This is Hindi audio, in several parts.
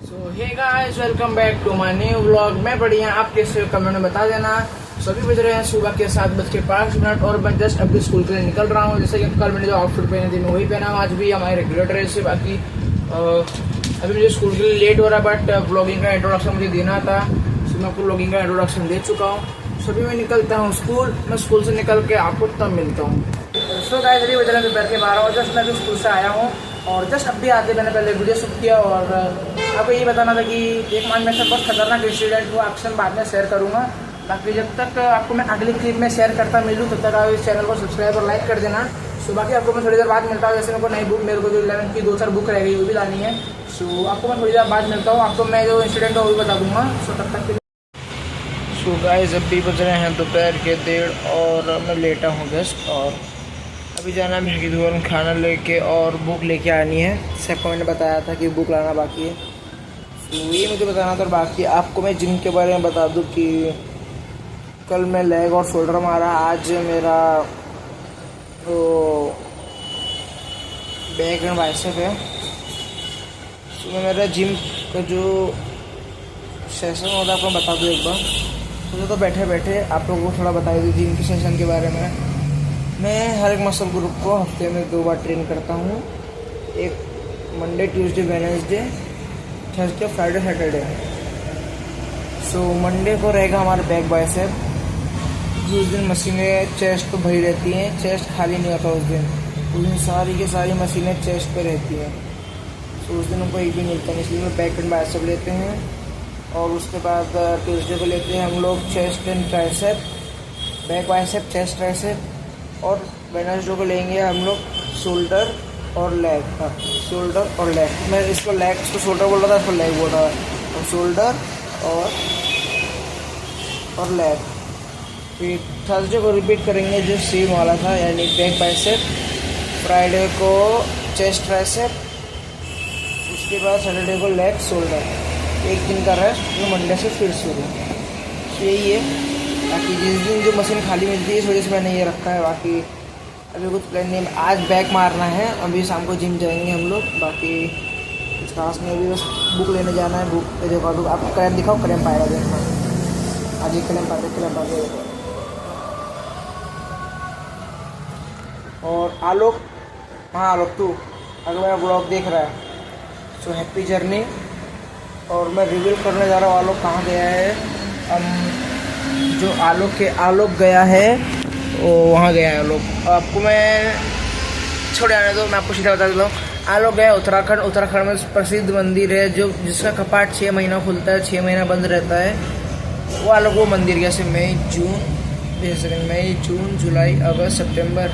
So hey guys, welcome back to my new vlog. मैं बढ़िया, आप कैसे हो कमेंट में बता देना। सभी बज रहे हैं सुबह के 7:05 और मैं जस्ट अभी स्कूल के लिए निकल रहा हूँ। जैसे कि कल मैंने जो आउटफिट पहने थे मैं वही पहना हूँ, आज भी हमारे रेगुलर ड्रेस है। बाकी अभी मुझे स्कूल के लिए लेट हो रहा है, बट ब्लॉगिंग का इंट्रोडक्शन मुझे देना था, सो मैं आपको ब्लॉगिंग का इंट्रोडक्शन दे चुका हूँ। सभी मैं निकलता हूँ स्कूल, मैं स्कूल से निकल के आपको तब मिलता हूँ। सो गाइस, अभी बज रहे हैं दोपहर के 12 जस्ट मैं अभी स्कूल से आया हूँ और जस्ट अभी आते मैंने पहले वीडियो शूट किया। और आपको ये बताना था कि एक मान मेरे साथ बहुत खतरनाक इंसिडेंट हुआ, आपसे बाद में शेयर करूँगा। बाकी जब तक आपको मैं अगली क्लिप में शेयर करता मिलूँ तब तक आप इस चैनल को सब्सक्राइब और लाइक कर देना। सो बाकी आपको मैं थोड़ी देर बाद मिलता हूँ। जैसे मेरे को नई बुक, मेरे को जो 11th की 2-4 बुक रह गई वो भी लानी है। सो आपको मैं थोड़ी देर बाद मिलता हूँ, आपको मैं जो इंसिडेंट है वो भी बता दूँगा। सो तब तक सो गाइस, अभी बज रहे हैं दोपहर के 1:30 और मैं लेटा हूँ जस्ट। और अभी जाना है भैगी धुआं खाना लेके और बुक लेके आनी है। सबको मैंने बताया था कि बुक लाना बाकी है, तो ये मुझे बताना था। और बाकी आपको मैं जिम के बारे में बता दूं कि कल मैं लेग और शोल्डर मारा, आज मेरा वो बैक एंड बाइसेप है। तो मेरा जिम का जो सेशन होता है आपको बता दूँ एक बार। तो बैठे बैठे आप लोगों को थोड़ा बता दूँ जिम के सेशन के बारे में। मैं हर एक मसल ग्रुप को हफ्ते में 2 बार ट्रेन करता हूँ, एक Monday, Tuesday, Wednesday, Thursday, Friday, Saturday. So Monday को रहेगा हमारा बैक बाइसेप। उस दिन मशीनें चेस्ट तो भरी रहती हैं, चेस्ट खाली नहीं होता उस दिन सारी की सारी मशीनें चेस्ट पे रहती हैं। तो उस दिन हमको एक भी मिलता है, इसलिए मैं बैक एंड बाइसेप लेते हैं। और उसके बाद ट्यूसडे को लेते हैं हम लोग chest and tricep, back bicep, chest, tricep. और वेडनेसडे को लेंगे हम लोग शोल्डर और लेग। शोल्डर और लेग, मैं इसको लेग, इसको शोल्डर बोल रहा था, इसको लेग बोल रहा था। और शोल्डर और लेग। फिर थर्सडे को रिपीट करेंगे जो सेम वाला था, यानी बैक बाइसेप। फ्राइडे को चेस्ट ट्राइसेप, उसके बाद सैटरडे को लेग शोल्डर। एक दिन का रेस्ट, तो मंडे से फिर शुरू। यही है। बाकी जिस दिन जो मशीन खाली मिलती है इस वजह से मैंने ये रखा है। बाकी अभी कुछ प्लान नहीं, आज बैक मारना है, अभी शाम को जिम जाएंगे हम लोग। बाकी कुछ खास नहीं, अभी बस बुक लेने जाना है। बुक देखो, बुक आपको क्रैम्प दिखाओ, क्रैम्प आएगा देखना। आज एक क्रैम्प आ गया। और आलोक, हाँ आलोक, तू अगर मेरा ब्लॉग देख रहा है सो हैप्पी जर्नी। और मैं रिवील करने जा रहा हूँ आलोक कहाँ गया है। जो आलोक गया है वो वहाँ गया है आलोक। आपको मैं छोड़ आने दो, मैं आपको सीधा बता देता हूँ। आलोक गया उत्तराखंड। उत्तराखंड में प्रसिद्ध मंदिर है जो जिसका कपाट 6 महीना खुलता है, 6 महीना बंद रहता है। वो आलोक वो मंदिर गया। से मई, जून, जुलाई, अगस्त, सितंबर,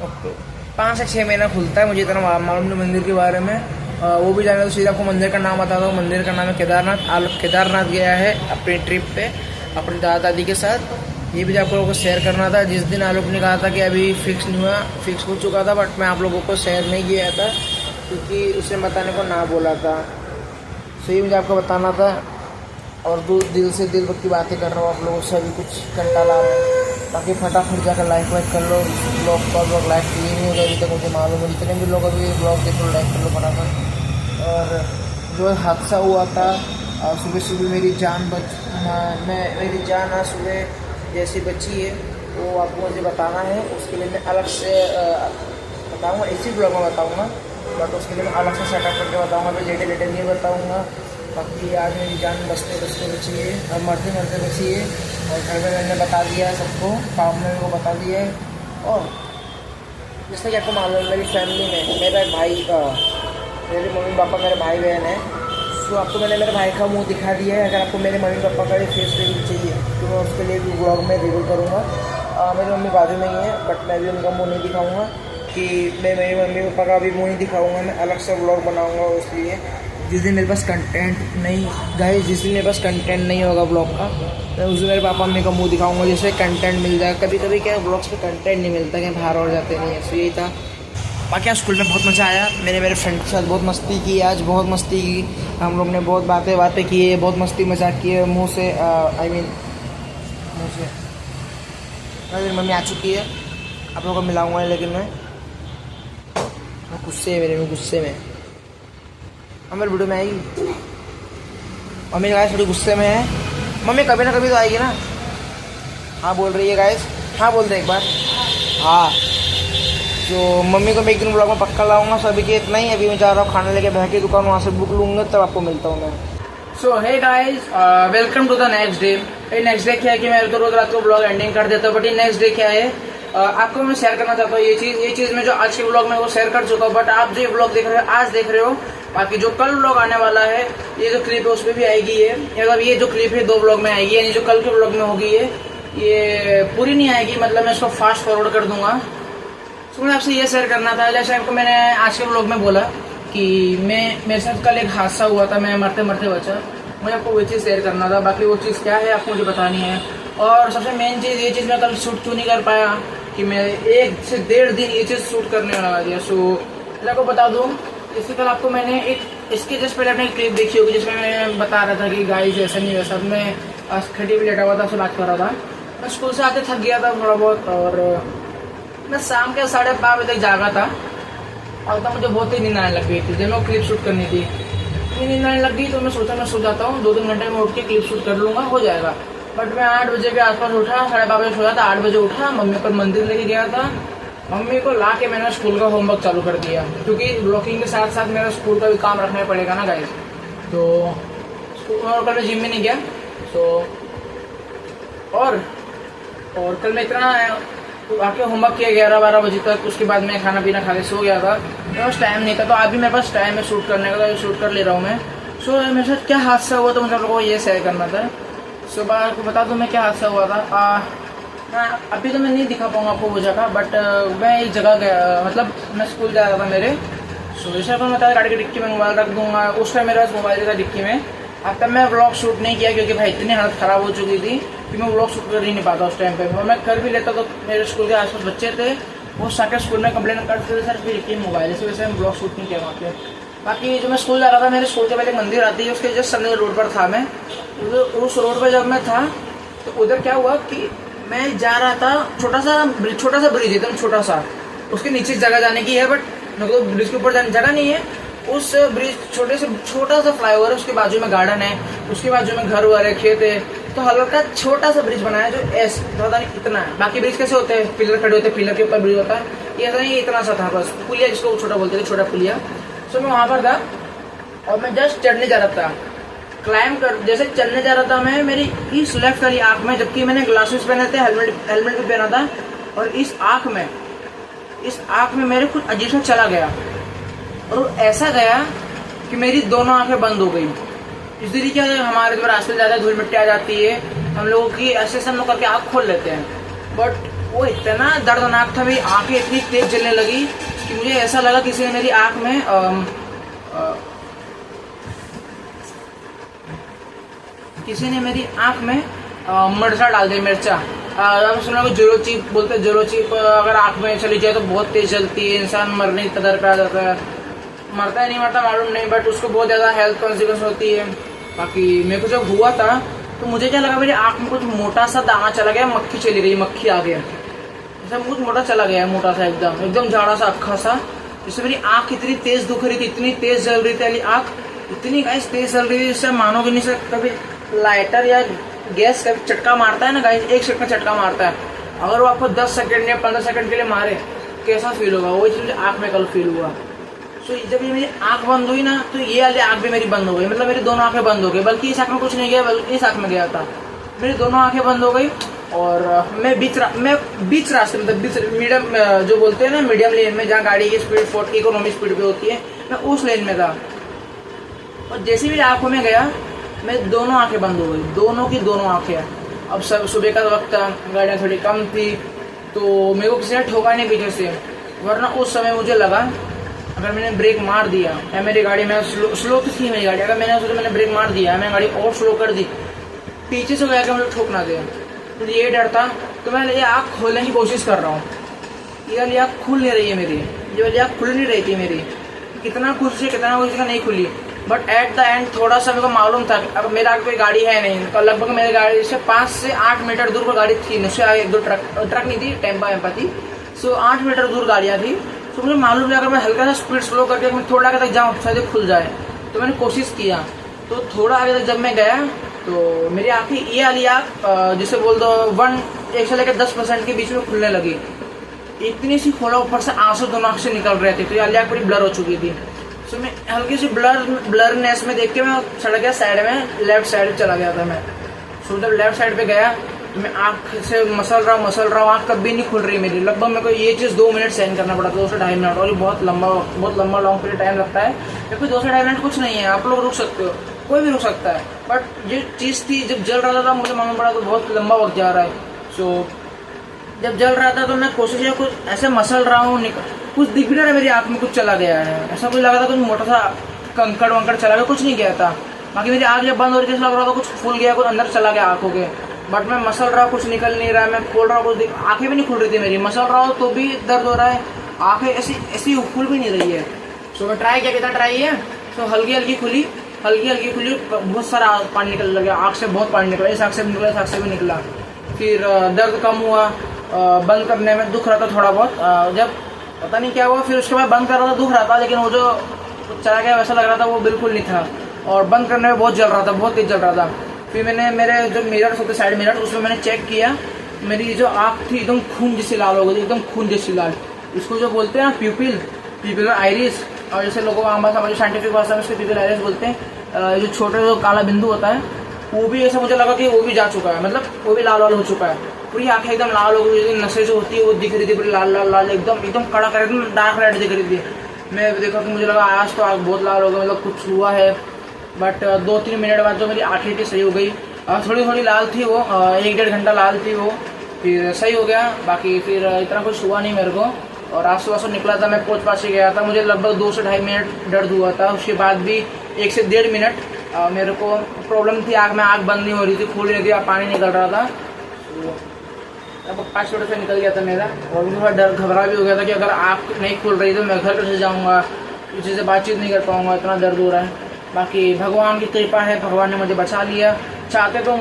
अक्टूबर, 5 से 6 महीना खुलता है। मुझे इतना मालूम नहीं मंदिर के बारे में। वो भी जाने तो सीधा आपको मंदिर का नाम बताता हूँ। मंदिर का नाम है केदारनाथ। आलोक केदारनाथ गया है अपनी ट्रिप पे अपनी दादा दादी के साथ। ये भी आप लोगों को शेयर करना था। जिस दिन आलोक ने कहा था कि अभी फिक्स नहीं हुआ, फिक्स हो चुका था, बट मैं आप लोगों को शेयर नहीं किया था क्योंकि उसे बताने को ना बोला था। सो ये मुझे आपको बताना था। और दिल से दिल की बातें कर रहा हूँ आप लोगों से, अभी कुछ घंटा ला रहा है। बाकी फटाफट जाकर लाइक वाइक कर लो। ब्लॉग लाइक किए नहीं होगा अभी तक, मुझे मालूम है। जितने भी लोग अभी ब्लॉग देख लो, लाइक कर लो फटाफट। और जो हादसा हुआ था सुबह मेरी जान आज सुबह जैसी बची है वो आपको मुझे बताना है। उसके लिए मैं अलग से बताऊँगा, इसी ब्लॉग में बताऊँगा, बट उसके लिए मैं अलग से सेटअप करके बताऊँगा। मैं लेटे नहीं बताऊँगा। बाकी आज मेरी जान बचते बची है और मरते बची है। और घर में मैंने बता दिया है सबको, काम में वो बता दिया है। और जैसे कि आपको मालूम है मेरी फैमिली में मेरा भाई का, मेरे मम्मी पापा, मेरे भाई बहन है। तो आपको मैंने मेरे भाई का मुंह दिखा दिया है। अगर आपको मेरे मम्मी पापा का भी फेस रिवील चाहिए तो मैं उसके लिए भी ब्लॉग में रिवील करूँगा। मेरी मम्मी बाजू में ही है, बट मैं भी उनका मुँह नहीं दिखाऊँगा कि मैं मेरी मम्मी पापा का भी मुँह नहीं दिखाऊँगा। मैं अलग से ब्लॉग बनाऊँगा इसलिए। जिस दिन मेरे पास कंटेंट नहीं होगा ब्लॉग का, मैं उस दिन मेरे पापा मम्मी का मुंह दिखाऊंगा, जैसे कंटेंट मिल जाएगा। कभी क्या ब्लॉग्स पे कंटेंट नहीं मिलता, कहीं बाहर और जाते नहीं है। सो यही था। बाकी आज स्कूल में बहुत मज़ा आया। मेरे फ्रेंड के साथ बहुत मस्ती की, आज बहुत मस्ती की। हम लोग ने बहुत बातें की, बहुत मस्ती मजाक किए मुँह से। मेरी मम्मी आ चुकी है, आप लोगों को मिलाऊंगा, लेकिन मैं गुस्से में हमारे वीडियो में आएगी। मम्मी गाइस थोड़ी गुस्से में है। मम्मी कभी ना कभी तो आएगी ना। हाँ बोल रही है गाइस, हाँ बोल दे एक बार। हाँ तो मम्मी को मैं एक दिन ब्लॉग में पक्का लाऊंगा। सो अभी के इतना ही। अभी मैं जा रहा हूँ खाना लेके बह के दुकान, वहाँ से बुक लूँगा, तब आपको मिलता हूँ मैं। So hey guys, welcome to the next day. ये नेक्स्ट डे क्या है कि मैं तो रोज रात को ब्लॉग एंडिंग कर देता हूँ, बट ये नेक्स्ट डे क्या है आपको मैं शेयर करना चाहता हूँ। ये चीज़ मैं जो आज के ब्लॉग में वो शेयर कर चुका हूँ, बट आप जो ये ब्लॉग देख रहे हो आज देख रहे हो, बाकी जो कल ब्लॉग आने वाला है ये जो क्लिप है उस पर भी आएगी। ये मतलब ये जो क्लिप है 2 ब्लॉग में आएगी, यानी जो कल के ब्लॉग में होगी ये पूरी नहीं आएगी, मतलब मैं इसको फास्ट फॉरवर्ड कर दूंगा। तो मुझे आपसे ये शेयर करना था, जैसे आपको मैंने आज के ब्लॉग में बोला कि मेरे साथ कल एक हादसा हुआ था, मैं मरते मरते बचा। मुझे आपको वो चीज़ शेयर करना था, बाकी वो चीज़ क्या है आपको मुझे बतानी है। और सबसे मेन चीज़ ये चीज़ मैं कल शूट क्यों नहीं कर पाया कि मैं 1 से 1.5 दिन ये चीज़ शूट करने लगा दिया। सो मैं आपको बता दूँ, इससे कल आपको मैंने इसके जस्ट पहले अपनी क्लिप देखी होगी जिसमें मैं बता रहा था कि गाइस ऐसा नहीं वैसा। मैं खड़ी भी लेटा हुआ था, उससे बात कर रहा था। मैं स्कूल से आते थक गया था थोड़ा बहुत, और मैं शाम के 5:30 बजे तक जागा था, और तब मुझे बहुत ही नींद आने लग गई थी। जब मैं क्लिप शूट करनी थी नींद आने लग गई, तो मैं सोचा मैं सो जाता हूँ, 2-3 घंटे में उठ के क्लिप शूट कर लूँगा, हो जाएगा। बट मैं 8 बजे के आसपास उठा, 12:30 बजे सोया था, 8 बजे उठा, मम्मी पर मंदिर लेके गया था। मम्मी को ला के मैंने स्कूल का होमवर्क चालू कर दिया, क्योंकि ब्लॉगिंग के साथ साथ मेरा स्कूल का भी काम रखना पड़ेगा ना गाइस। तो और कल मैं जिम में नहीं गया। और कल मैं इतना आके होमवर्क किया 11-12 बजे तक। उसके बाद मैं खाना पीना खा के सो गया था, मेरे पास टाइम नहीं था। तो अभी मेरे पास टाइम है शूट करने का, तो शूट कर ले रहा हूँ मैं। सो मेरे साथ क्या हादसा हुआ तो मुझे आप लोगों को ये शेयर करना था। सुबह आपको बता दूँ मैं क्या हादसा हुआ था। अभी तो मैं नहीं दिखा पाऊँगा आपको वो जगह, बट मैं एक जगह गया, मतलब मैं स्कूल जा रहा था मेरे। सो जैसे आपको बता गाड़ी की डिक्की में मोबाइल रख दूँगा, उस टाइम मेरे पास मोबाइल था डिक्की में। अब तब मैं व्लॉग शूट नहीं किया, क्योंकि भाई इतनी हालत ख़राब हो चुकी थी कि मैं व्लॉग शूट कर ही नहीं पाता उस टाइम पे। मैं कर भी लेता तो मेरे स्कूल के आसपास बच्चे थे, वो साके स्कूल में कंप्लेन करते थे सर फिर डिक्की मोबाइल, इस वजह से मैं व्लॉग शूट नहीं किया वहाँ पे। बाकी जो मैं स्कूल जा रहा था, मेरे स्कूल के पहले एक मंदिर आती है, उसके जस्ट सामने रोड पर था मैं। उस रोड पर जब मैं था तो उधर क्या हुआ कि मैं जा रहा था, छोटा सा ब्रिज है एकदम छोटा सा, उसके नीचे जगह जाने की है, बट मेरे को ब्रिज के ऊपर जाने जगह नहीं है। उस ब्रिज छोटा सा फ्लाईओवर है, उसके बाजू में गार्डन है, उसके बाजू में घर वर है, खेत है। तो हल्का छोटा सा ब्रिज बनाया जो ज़्यादा नहीं इतना है। बाकी ब्रिज कैसे होते हैं, पिलर खड़े होते हैं, पिलर के ऊपर ब्रिज होता है, ये ऐसा नहीं, इतना सा था बस, पुलिया जिसको छोटा बोलते थे, छोटा पुलिया। सो मैं वहाँ पर था और मैं जस्ट चढ़ने जा रहा था, जैसे चलने जा रहा था मैं, मेरी इस लेफ्ट वाली आँख में, जबकि मैंने ग्लासेस पहने थे, हेलमेट भी पहना था, और इस आँख में मेरे कुछ अजीब सा चला गया। और ऐसा गया कि मेरी दोनों आंखें बंद हो गई। इसलिए क्या है, हमारे जो रास्ते ज़्यादा धूल मिट्टी आ जाती है, हम लोगों की ऐसे हम लोग करके आँख खोल लेते हैं, बट वो इतना दर्दनाक था, मेरी आंखें इतनी तेज जलने लगी कि मुझे ऐसा लगा किसी ने मेरी आँख में मिर्चा डाल दिया, मिर्चा। अब सुना को जोरोची बोलते, जोरोची अगर आँख में चली जाए तो बहुत तेज जलती है, इंसान मरने की कदर पे आ जाता है। मरता है नहीं मरता मालूम नहीं, बट उसको बहुत ज़्यादा हेल्थ कॉन्सिक्वेंस होती है। बाकी मेरे को जब हुआ था तो मुझे क्या लगा, मेरी आँख में कुछ मोटा सा दाना चला गया, मक्खी चली गई, मक्खी आ गया, ऐसा कुछ मोटा चला गया, मोटा सा एकदम झाड़ा सा अक्खा सा, जिससे मेरी आँख इतनी तेज दुख रही थी, इतनी तेज जल रही थी, आँख इतनी गाइस तेज जल रही थी, जिससे मानोगे नहीं सर, कभी लाइटर या गैस का चटका मारता है ना गाइस, एक सेकंड का चटका मारता है, अगर वो आपको 10 सेकंड या 15 सेकंड के लिए मारे कैसा फील होगा, वही चीज़ आँख में कल फील हुआ। सो जब ये मेरी आँख बंद हुई ना, तो ये वाली आँख भी मेरी बंद हो गई, मतलब मेरी दोनों आँखें बंद हो गई, बल्कि इस आँख में कुछ नहीं गया, बल्कि इस आँख में गया था, मेरी दोनों आँखें बंद हो गई। और मैं बीच रास्ते, मतलब मीडियम जो बोलते हैं ना, मीडियम लेन में, जहाँ गाड़ी की स्पीड 40 इकोनॉमी स्पीड पे होती है, मैं उस लेन में था। और जैसे भी आँखों में गया, मैं दोनों आंखें बंद हो गई, दोनों की दोनों आंखें। अब सब सुबह का वक्त था, गाड़ियाँ थोड़ी कम थी, तो मेरे को किसी ने ठोका नहीं पीछे से, वरना उस समय मुझे लगा अगर मैंने ब्रेक मार दिया या मेरी गाड़ी में स्लो थी मेरी गाड़ी, अगर मैंने ब्रेक मार दिया, मैंने गाड़ी और स्लो कर दी, पीछे से गया कि मुझे ठोक ना दे, तो ये डर था। तो मैं ये आँख खोलने की कोशिश कर रहा हूँ, ये वाली आँख खुल नहीं रही है मेरी, ये वाली आँख खुल नहीं रही थी मेरी, कितना कोशिश नहीं खुली। बट एट द एंड थोड़ा सा मेरे को मालूम था अब मेरे आगे कोई गाड़ी है नहीं, तो लगभग मेरी गाड़ी से 5 से 8 मीटर दूर पर गाड़ी थी, उससे आगे 1-2 ट्रक नहीं थी, टेम्पा थी। सो 8 मीटर दूर गाड़ियाँ थी। तो मुझे मालूम है अगर मैं हल्का सा स्पीड स्लो करके मैं थोड़ा आगे तक जाऊँ शायद खुल जाए, तो मैंने कोशिश किया, तो थोड़ा आगे तक जब मैं गया तो मेरी आँखें ये वाली आँख जिसे बोल दो 1 से लेकर 10% के बीच में खुलने लगी। इतनी सी खोला, ऊपर से आंसू दोनों आँख से निकल रहे थे, तो ये वाली आँख पूरी ब्लर हो चुकी थी। सो मैं हल्की सी ब्लरनेस में देख के मैं चढ़ गया साइड में, लेफ्ट साइड चला गया था मैं। सो जब लेफ्ट साइड पे गया तो मैं आँख से मसल रहा हूँ, आँख कभी नहीं खुल रही मेरी। लगभग मेरे को ये चीज़ 2 मिनट सहन करना पड़ा था, 2 से 2.5 मिनट। और ये बहुत लंबा लॉन्ग पीरियड टाइम लगता है, क्योंकि 2 से 2.5 मिनट कुछ नहीं है, आप लोग रुक सकते हो, कोई भी रुक सकता है। बट ये चीज़ थी, जब जल रहा था मुझे मालूम पड़ा तो बहुत लंबा वक्त जा रहा है। सो जब जल रहा था तो मैं कोशिश किया, कुछ ऐसे मसल रहा हूँ, कुछ दिख भी नहीं रहा, मेरी आँख में कुछ चला गया है, ऐसा कुछ लगा था, कुछ मोटा सा कंकड़ वंकड़ चला गया, कुछ नहीं गया था। बाकी मेरी आँख जब बंद हो रही थी, लग रहा था कुछ फूल गया, कुछ अंदर चला गया आँखों के। बट मैं मसल रहा, कुछ निकल नहीं रहा है, मैं खोल रहा हूँ, कुछ आँखें भी नहीं खुल रही थी मेरी, मसल रहा हूँ तो भी दर्द हो रहा है, आँखें ऐसी खुल भी नहीं रही है। सो मैं ट्राई किया, कितना ट्राई है, तो हल्की हल्की खुली, बहुत सारा पानी निकल लगा, आँख से बहुत पानी निकला, इस आँख से भी निकला, इस आँख से भी निकला। फिर दर्द कम हुआ, बंद करने में दुख रहा था थोड़ा बहुत, जब पता नहीं क्या हुआ, फिर उसके बाद बंद कर रहा था, दुख रहा था, लेकिन वो जो चला गया वैसा लग रहा था वो बिल्कुल नहीं था। और बंद करने में बहुत जल रहा था, बहुत तेज जल रहा था। फिर मैंने मेरे जो मिरर होते साइड मिरर, उसमें मैंने चेक किया, मेरी जो आँख थी एकदम खून जैसी लाल हो गई, एकदम खून जैसी लाल। इसको जो बोलते हैं ना प्यूपिल आइरिस, और जैसे लोगों को साइंटिफिक भाषा में उसको प्यूपिल आइरिस बोलते हैं। जो छोटे जो काला बिंदु होता है वो भी, ऐसा मुझे लगा कि वो भी जा चुका है, मतलब वो भी लाल हो चुका है, पूरी आंखें एकदम लाल हो गई, नसें जो होती है वो दिख रही थी पूरी लाल, एकदम कड़ा कर, एकदम डार्क रेड दिख रही थी। मैं देखा कि मुझे लगा आज तो आँख बहुत लाल हो गई, मतलब कुछ हुआ है। बट 2-3 मिनट बाद जो मेरी आँखें थी सही हो गई, थोड़ी लाल थी वो, 1-1.5 घंटा लाल थी वो, फिर सही हो गया। बाकी फिर इतना कुछ हुआ नहीं मेरे को। और आंसू निकला था, मैं पोंछ पाछ गया था, मुझे लगभग 2 से 2.5 मिनट दर्द हुआ था। उसके बाद भी 1 से 1.5 मिनट मेरे को प्रॉब्लम थी, आँख में आँख बंद नहीं हो रही थी, खुल नहीं थी, पानी निकल रहा था। अब 5 मिनट से निकल गया था मेरा, और मुझे थोड़ा डर घबरा भी हो गया था कि अगर आँख नहीं खुल रही तो मैं घर कैसे जाऊँगा, किसी से बातचीत नहीं कर पाऊँगा, इतना दर्द हो रहा है। बाकी भगवान की कृपा है, भगवान ने मुझे बचा लिया। चाहते तो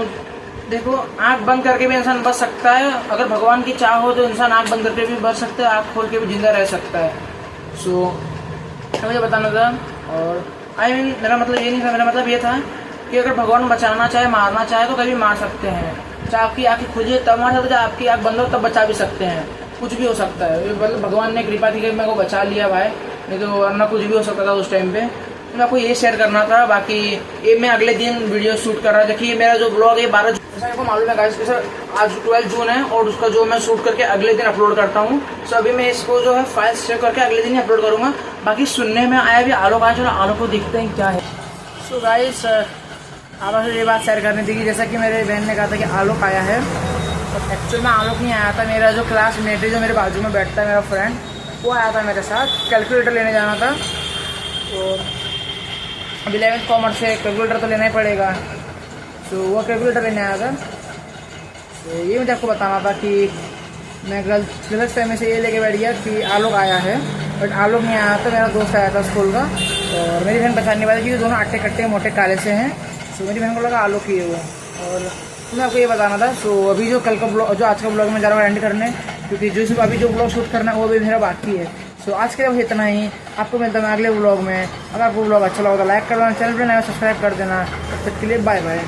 देखो, आँख बंद करके भी इंसान बच सकता है, अगर भगवान की चाह हो तो इंसान आँख बंद करके भी बच सकता है, आँख खोल के भी जिंदा रह सकता है। सो मुझे बताना था, और मेरा मतलब ये नहीं था, मेरा मतलब ये था कि अगर भगवान बचाना चाहे, मारना चाहे तो कभी मार सकते हैं। चाहे आपकी आँखें खुली तब मार सकते हैं, चाहे आपकी आँख बंद हो तब बचा भी सकते हैं, कुछ भी हो सकता है। मतलब भगवान ने कृपा थी कि मेरे को बचा लिया भाई, नहीं तो वरना कुछ भी हो सकता था उस टाइम पे। मैं आपको ये शेयर करना था। बाकी ये मैं अगले दिन वीडियो शूट कर रहा था। देखिए मेरा जो ब्लॉग है 12 जैसा मेरे को मालूम है गाइस, आज 12 जून है, और उसका जो मैं शूट करके अगले दिन अपलोड करता हूँ। सो अभी मैं इसको जो है फाइल सेव करके अगले दिन ही अपलोड करूँगा। बाकी सुनने में आया भी आलोक आया, चलो आलोक को देखते हैं क्या है। सो गाइस आप से ये बात शेयर करनी थी कि जैसा कि मेरे बहन ने कहा था कि आलोक आया है, तो एक्चुअल में आलोक नहीं आया था। मेरा जो क्लासमेट है, जो मेरे बाजू में बैठता है, मेरा फ्रेंड, वो आया था मेरे साथ। कैलकुलेटर लेने जाना था, तो अब 11th कॉमर्स से कैलकुलेटर तो लेना ही पड़ेगा, तो वो कैलकुलेटर लेने आया था। तो ये मुझे आपको बताना था कि मैं गलत फहमी से ये लेके बैठ गया कि आलोक आया है, बट आलोक नहीं आया था, मेरा दोस्त आया था स्कूल का। और मेरी बहन पहचानने वाली कि दोनों अट्टे कट्टे मोटे काले से हैं, तो मेरी बहन को लगा आलोक ही है वो। और तो मैं आपको ये बताना था। सो अभी जो कल का ब्लॉग, जो आज का ब्लॉग में जा रहा हूँ एंड करने, क्योंकि जो अभी जो ब्लॉग शूट करना है वो भी मेरा बाकी है। सो आज के लिए बस इतना ही, आपको मिलता है अगले ब्लॉग में। अगर आपको ब्लॉग अच्छा लगा तो लाइक कर देना, चैनल पर नया सब्सक्राइब कर देना। तब तक के लिए बाय बाय।